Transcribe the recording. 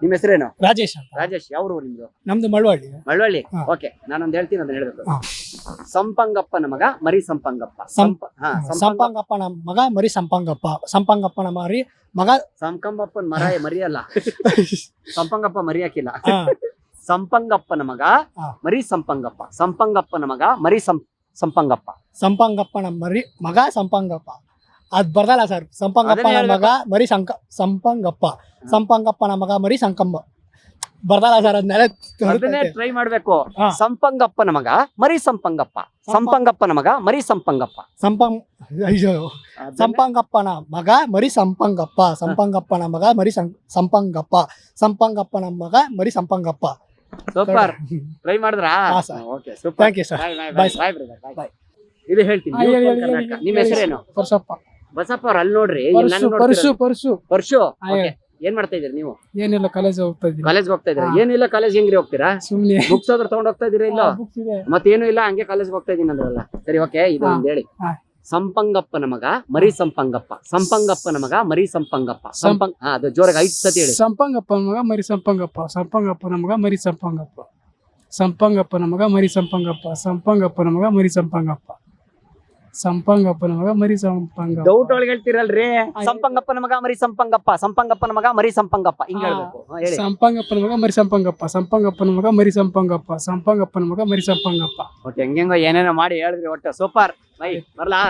ನಿಮ್ಮ ಹೆಸರೇನು? ರಾಜೇಶ್ ಅಂತ. ರಾಜೇಶ್. ಯಾವ್ರು ನಿಮ್ದು? ನಮ್ದು ಮಳವಳ್ಳಿ. ಮಳವಳ್ಳಿ. ಹಾ. ಓಕೆ, ನಾನೊಂದ್ ಹೇಳ್ತೀನಿ, ಅದನ್ನ ಹೇಳ್ಬೇಕು. ಹಾ. ಸಂಪಂಗಪ್ಪನ ಮಗ ಮರಿ ಸಂಪಂಗಪ್ಪ. ಸಂಪಂಗಪ್ಪನ ಮಗ ಮರಿ ಸಂಪಂಗಪ್ಪ. ಸಂಪಂಗಪ್ಪನ ಮರಿ ಮಗ ಸಂಪಂಗಪ್ಪನ ಮರಿ ಅಲ್ಲ, ಸಂಪಂಗಪ್ಪ ಮರಿ ಹಾಕಿಲ್ಲ. ಹಾ. ಸಂಪಂಗಪ್ಪನ ಮಗ ಹಾ. ಮರಿ ಸಂಪಂಗಪ್ಪ. ಸಂಪಂಗಪ್ಪನ ಮಗ ಮರಿ ಸಂಪಂಗಪ್ಪ. ಸಂಪಂಗಪ್ಪನ ಮರಿ ಮಗ ಸಂಪಂಗಪ್ಪ. ಅದ್ ಬರ್ದಲ್ಲ ಸರ್. ಸಂಪಂಗಪ್ಪನ ಮಗ ಮರಿ ಸಂಪಂಗಪ್ಪ. ಸಂಪಂಗಪ್ಪನ ಮಗ ಮರಿ ಸಂಕಂಬ ಬರ್ದಲ್ಲ ಸರ್. ಅದನ್ನೇ ಟ್ರೈ ಮಾಡ್ಬೇಕು. ಸಂಪಂಗಪ್ಪನ ಮಗ ಮರಿ ಸಂಪಂಗಪ್ಪ. ಸಂಪಂಗಪ್ಪನ ಮಗ ಮರಿ ಸಂಪಂಗಪ್ಪ. ಸಂಪಂಗಪ್ಪನ ಮಗ ಮರಿ ಸಂಪಂಗಪ್ಪ. ಸಂಪಂಗಪ್ಪನ ಮಗ ಮರಿ ಸಂಪಂಗಪ್ಪ. ಸಂಪಂಗಪ್ಪನ ಮಗ ಮರಿ ಸಂಪಂಗಪ್ಪ. ಸೂಪರ್. ಟ್ರೈ ಮಾಡಿದ್ರಾ? Okay, super. Thank you sir. Bye bye brother, bye. ಇದು ಹೇಳ್ತೀನಿ. ನಿಮ್ಮ ಹೆಸರೇನು? ಪರಸಪ್ಪ. ಬಸಪ್ಪ ಅವ್ರು ಅಲ್ಲಿ ನೋಡ್ರಿ. ಪರ್ಶು. ಓಕೆ, ಏನ್ ಮಾಡ್ತಾ ಇದೀರಿ ನೀವು? ಏನಿಲ್ಲ, ಕಾಲೇಜ್ ಹೋಗ್ತಾ ಇದ್ದೀನಿ. ಕಾಲೇಜ್ ಹೋಗ್ತಾ ಇದೀರಾ? ಏನಿಲ್ಲ, ಕಾಲೇಜ್ ಹೆಂಗ್ರಿ ಹೋಗ್ತೀರಾ? ಸುಮ್ನೆ ಬುಕ್ಸ್ ಆದ್ರೂ ತಗೊಂಡ್ ಹೋಗ್ತಾ ಇದೀರಾ? ಇಲ್ಲ ಮತ್ತೇನು ಇಲ್ಲ, ಹಂಗೆ ಕಾಲೇಜ್ ಹೋಗ್ತಾ ಇದೀನಿ ಅಂದ್ರಲ್ಲ. ಸರಿ, ಓಕೆ, ಇದು ಒಂದು ಹೇಳಿ. ಸಂಪಂಗಪ್ಪನ ಮಗ ಮರಿ ಸಂಪಂಗಪ್ಪ. ಸಂಪಂಗಪ್ಪನ ಮಗ ಮರಿ ಸಂಪಂಗಪ್ಪ. ಅದು ಜೋರಾಗಿ 5 ಸತಿ ಹೇಳಿ. ಸಂಪಂಗಪ್ಪನ ಮಗ ಮರಿ ಸಂಪಂಗಪ್ಪ. ಸಂಪಂಗಪ್ಪನ ಮಗ ಮರಿ ಸಂಪಂಗಪ್ಪ. ಸಂಪಂಗಪ್ಪನ ಮಗ ಮರಿ ಸಂಪಂಗಪ್ಪ. ಸಂಪಂಗಪ್ಪನ ಮಗ ಮರಿ ಸಂಪಂಗಪ್ಪ. ಸಂಪಂಗಪ್ಪನ ಮಗ ಮರಿ ಸಂಪಂಗಪ್ಪ. ಡೌಟ್ ಒಳಗೆ ಹೇಳ್ತಿರಲ್ರಿ. ಸಂಪಂಗಪ್ಪನ ಮಗ ಮರಿ ಸಂಪಂಗಪ್ಪ. ಸಂಪಂಗಪ್ಪನ ಮಗ ಮರಿ ಸಂಪಂಗಪ್ಪ, ಹಿಂಗ್ ಹೇಳ್ಬೇಕು. ಹೇಳಿ. ಸಂಪಂಗಪ್ಪನ ಮಗ ಮರಿ ಸಂಪಂಗಪ್ಪ. ಸಂಪಂಗಪ್ಪನ ಮಗ ಮರಿ ಸಂಪಂಗಪ್ಪ. ಸಂಪಂಗಪ್ಪನ ಮಗ ಮರಿ ಸಂಪಂಗಪ್ಪ. ಒಟ್ಟು ಹೆಂಗೆಂಗೋ ಏನೇನೋ ಮಾಡಿ ಹೇಳಿದ್ರಿ. ಒಟ್ಟು ಸೂಪರ್. ಬೈ, ಬರ್ಲಾ?